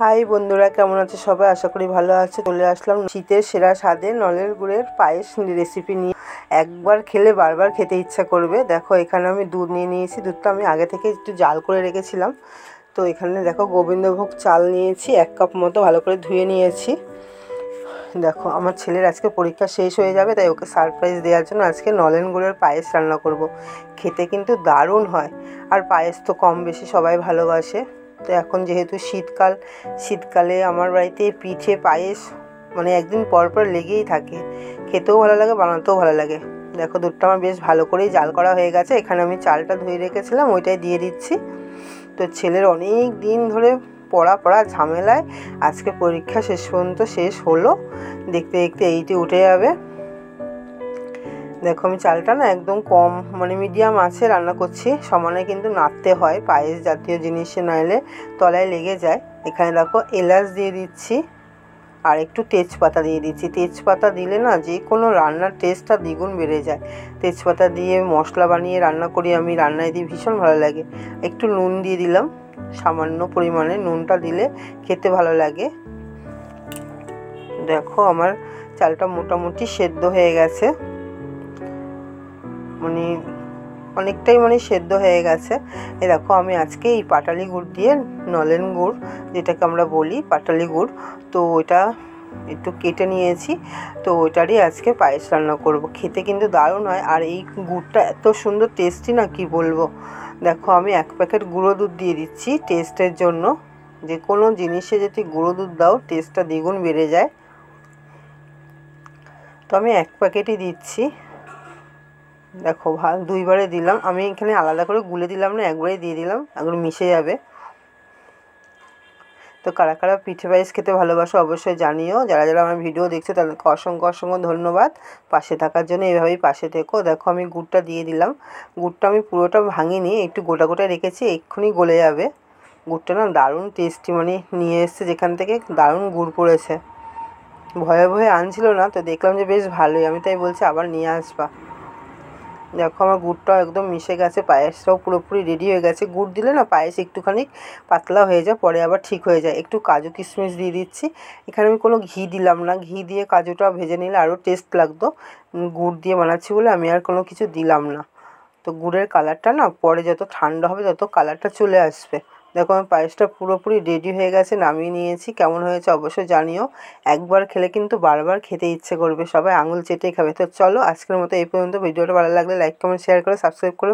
High বন্ধুরা, কেমন আছে সবাই? আশা করি ভালো আছে। চলে আসলাম শীতের সেরা স্বাদে নলের গুড়ের পায়েস রেসিপি নিয়ে। একবার খেলে বারবার খেতে ইচ্ছা করবে। দেখো, এখানে আমি দুধ নিয়ে নিয়েছি। দুধটা আমি আগে থেকে একটু জাল করে রেখেছিলাম। তো এখানে দেখো গোবিন্দভোগ চাল নিয়েছি 1 কাপ মতো, ভালো করে ধুয়ে নিয়েছি। দেখো, আমার ছেলের আজকে পরীক্ষা শেষ হয়ে যাবে, তাই ওকে সারপ্রাইজ দেওয়ার জন্য আজকে নলেন গুড়ের পায়েস রান্না করব। খেতে কিন্তু দারুণ হয়, আর পায়েস তো কম বেশি সবাই ভালোবাসে। তো এখন যেহেতু শীতকালে আমার বাড়িতে পিঠে পায়েস মানে একদিন পর পর লেগেই থাকে। খেতেও ভালো লাগে, বানাতেও ভালো লাগে। দেখো, দুধটা আমার বেশ ভালো করেই জাল করা হয়ে গেছে। এখানে আমি চালটা ধুয়ে রেখেছিলাম, ওইটাই দিয়ে দিচ্ছি। তো ছেলের অনেক দিন ধরে পড়া ঝামেলায় আজকে পরীক্ষা শেষ পর্যন্ত শেষ হলো। দেখতে দেখতে এইটি উঠে যাবে। দেখো, আমি চালটা না একদম কম মানে মিডিয়াম আছে রান্না করছি। সমানে কিন্তু নাড়তে হয়, পায়েস জাতীয় জিনিসে নাইলে তলায় লেগে যায়। এখানে দেখো এলাচ দিয়ে দিচ্ছি, আর একটু তেজপাতা দিয়ে দিচ্ছি। তেজপাতা দিলে না যে কোনো রান্নার টেস্টটা দ্বিগুণ বেড়ে যায়। তেজপাতা দিয়ে মশলা বানিয়ে রান্না করি আমি, রান্নায় দিয়ে ভীষণ ভালো লাগে। একটু নুন দিয়ে দিলাম, সামান্য পরিমাণে নুনটা দিলে খেতে ভালো লাগে। দেখো, আমার চালটা মোটামুটি সেদ্ধ হয়ে গেছে, মানে অনেকটাই সেদ্ধ হয়ে গেছে। এই দেখো, আমি আজকে এই পাটালি গুড় দিয়ে, নলেন গুড় যেটাকে আমরা বলি পাটালি গুড়, তো ওইটা একটু কেটে নিয়েছি। তো ওইটারই আজকে পায়েস রান্না করব। খেতে কিন্তু দারুণ হয়, আর এই গুড়টা এত সুন্দর টেস্টি না, কি বলবো। দেখো, আমি 1 প্যাকেট গুঁড়ো দুধ দিয়ে দিচ্ছি টেস্টের জন্য। যে কোনো জিনিসে যদি গুঁড়ো দুধ দাও, টেস্টটা দ্বিগুণ বেড়ে যায়। তো আমি 1 প্যাকেটই দিচ্ছি। দেখো, দুইবারে দিলাম আমি, এখানে আলাদা করে গুলে দিলাম না, একবারেই দিয়ে দিলাম, একবার মিশে যাবে। তো কারা কারা পিঠে পায়েস খেতে ভালোবাসো অবশ্যই জানিও। যারা যারা আমার ভিডিও দেখছো তাদেরকে অসংখ্য অসংখ্য ধন্যবাদ পাশে থাকার জন্য। এইভাবেই পাশে থেকো। দেখো, আমি গুড়টা দিয়ে দিলাম। গুড়টা আমি পুরোটা ভাঙিনি, একটু গোটা গোটা রেখেছি, এক্ষুনি গলে যাবে। গুড়টা না দারুণ টেস্টি, নিয়ে এসছে যেখান থেকে দারুণ গুড় পড়েছে। ভয়ে ভয়ে আনছিল না, তো দেখলাম যে বেশ ভালোই, আমি তাই বলছি আবার নিয়ে আসবা। দেখো, আমার গুড়টাও একদম মিশে গেছে, পায়েসটাও পুরোপুরি রেডি হয়ে গেছে। গুড় দিলে না পায়েস একটুখানি পাতলা হয়ে যায়, পরে আবার ঠিক হয়ে যায়। একটু কাজু কিশমিশ দিয়ে দিচ্ছি। এখানে আমি কোনো ঘি দিলাম না, ঘি দিয়ে কাজুটা ভেজে নিলে আরও টেস্ট লাগতো। গুড় দিয়ে বানাচ্ছি বলে আমি আর কোনো কিছু দিলাম না। তো গুড়ের কালারটা না পরে যত ঠান্ডা হবে তত কালারটা চলে আসবে। দেখো, আমার পায়েসটা পুরোপুরি রেডি হয়ে গেছে, নামিয়ে নিয়েছি। কেমন হয়েছে অবশ্যই জানিও। একবার খেলে কিন্তু বারবার খেতে ইচ্ছে করবে, সবাই আঙুল চেটেই খাবে। তো চলো, আজকের মতো এই পর্যন্ত। ভিডিওটা ভালো লাগলে লাইক কমেন্ট শেয়ার করে সাবস্ক্রাইব করে